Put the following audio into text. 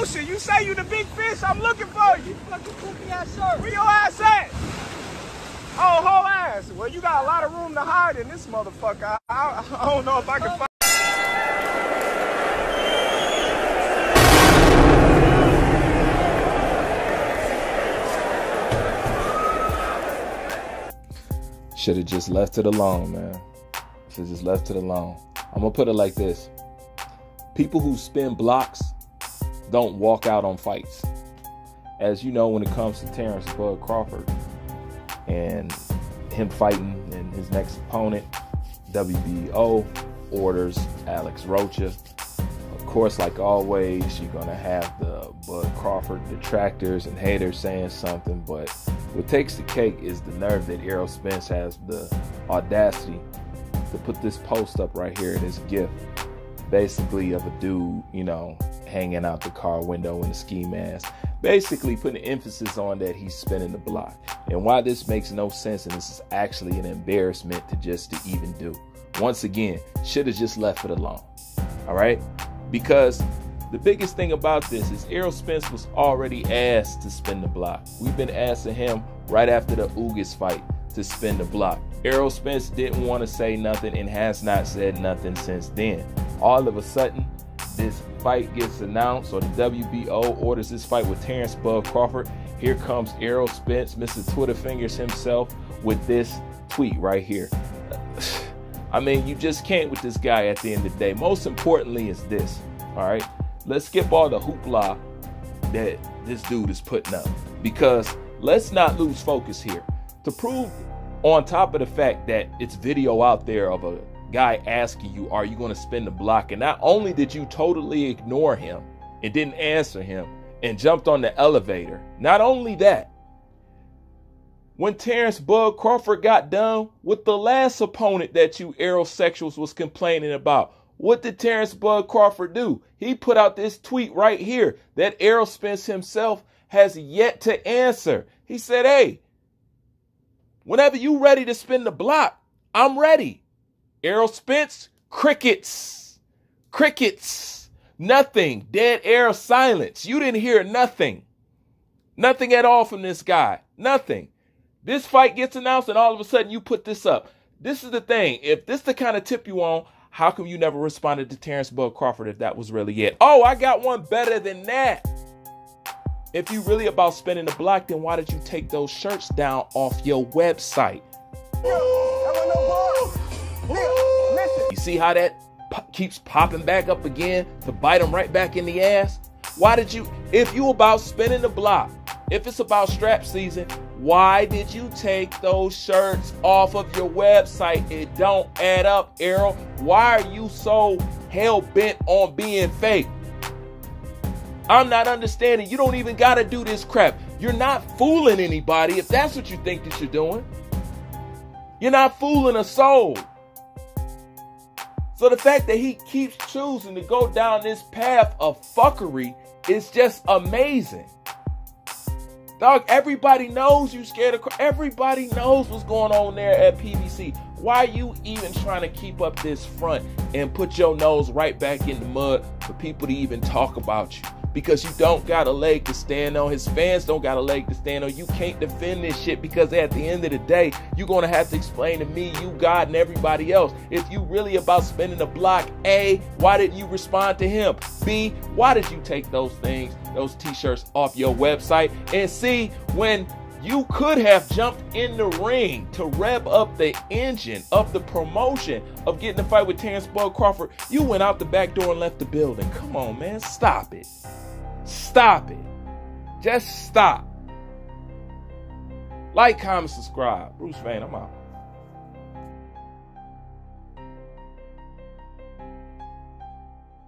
motion. You say you the big fish. I'm looking for you. Fucking goofy ass shirt. Where your ass at? Oh, whole ass. Well, you got a lot of room to hide in this motherfucker. I don't know if I can find. Should have just left it alone, man. Should have just left it alone. I'm gonna put it like this. People who spin blocks don't walk out on fights. As you know, when it comes to Terrence Bud Crawford and him fighting and his next opponent, WBO orders Alex Rocha. Of course, like always, you're gonna have the Bud Crawford detractors and haters saying something, but what takes the cake is the nerve that Eroll Spence has the audacity to put this post up right here, this GIF, basically of a dude, you know, hanging out the car window in a ski mask, basically putting emphasis on that he's spinning the block. And why this makes no sense, and this is actually an embarrassment to even do. Once again, should have just left it alone. All right? Because the biggest thing about this is Eroll Spence was already asked to spin the block. We've been asking him right after the Ugas fight to spin the block. Eroll Spence didn't want to say nothing and has not said nothing since then. All of a sudden, this fight gets announced, or the WBO orders this fight with Terrence Bud Crawford. Here comes Eroll Spence, Mr. Twitter Fingers himself, with this tweet right here. I mean, you just can't with this guy at the end of the day. Most importantly is this, all right? Let's skip all the hoopla that this dude is putting up, because let's not lose focus here. To prove, on top of the fact that it's video out there of a guy asking you, are you going to spin the block? And not only did you totally ignore him and didn't answer him and jumped on the elevator, not only that, when Terrence Bud Crawford got done with the last opponent that you Aerosexuals was complaining about, what did Terrence Bud Crawford do? He put out this tweet right here that Eroll Spence himself has yet to answer. He said, hey, whenever you ready to spin the block, I'm ready. Eroll Spence, crickets. Crickets. Nothing. Dead air, silence. You didn't hear nothing. Nothing at all from this guy. Nothing. This fight gets announced and all of a sudden you put this up. This is the thing. If this the kind of tip you on, how come you never responded to Terrence Bud Crawford if that was really it? Oh, I got one better than that. If you really about spinning the block, then why did you take those shirts down off your website? You see how that keeps popping back up again to bite them right back in the ass? Why did you, if you about spinning the block, if it's about strap season, why did you take those shirts off of your website? It don't add up, Eroll. Why are you so hell-bent on being fake? I'm not understanding. You don't even got to do this crap. You're not fooling anybody if that's what you think that you're doing. You're not fooling a soul. So the fact that he keeps choosing to go down this path of fuckery is just amazing. Dog, everybody knows you scared of. Everybody knows what's going on there at PBC. Why are you even trying to keep up this front and put your nose right back in the mud for people to even talk about you? Because you don't got a leg to stand on. His fans don't got a leg to stand on. You can't defend this shit because at the end of the day, you're going to have to explain to me, you, God, and everybody else. If you really about spinning the block, A, why didn't you respond to him? B, why did you take those things, those t-shirts off your website? And C, when you could have jumped in the ring to rev up the engine of the promotion of getting a fight with Terrence Bud Crawford, you went out the back door and left the building. Come on, man. Stop it. Stop it. Just stop. Like, comment, subscribe. Bruce Vane, I'm out.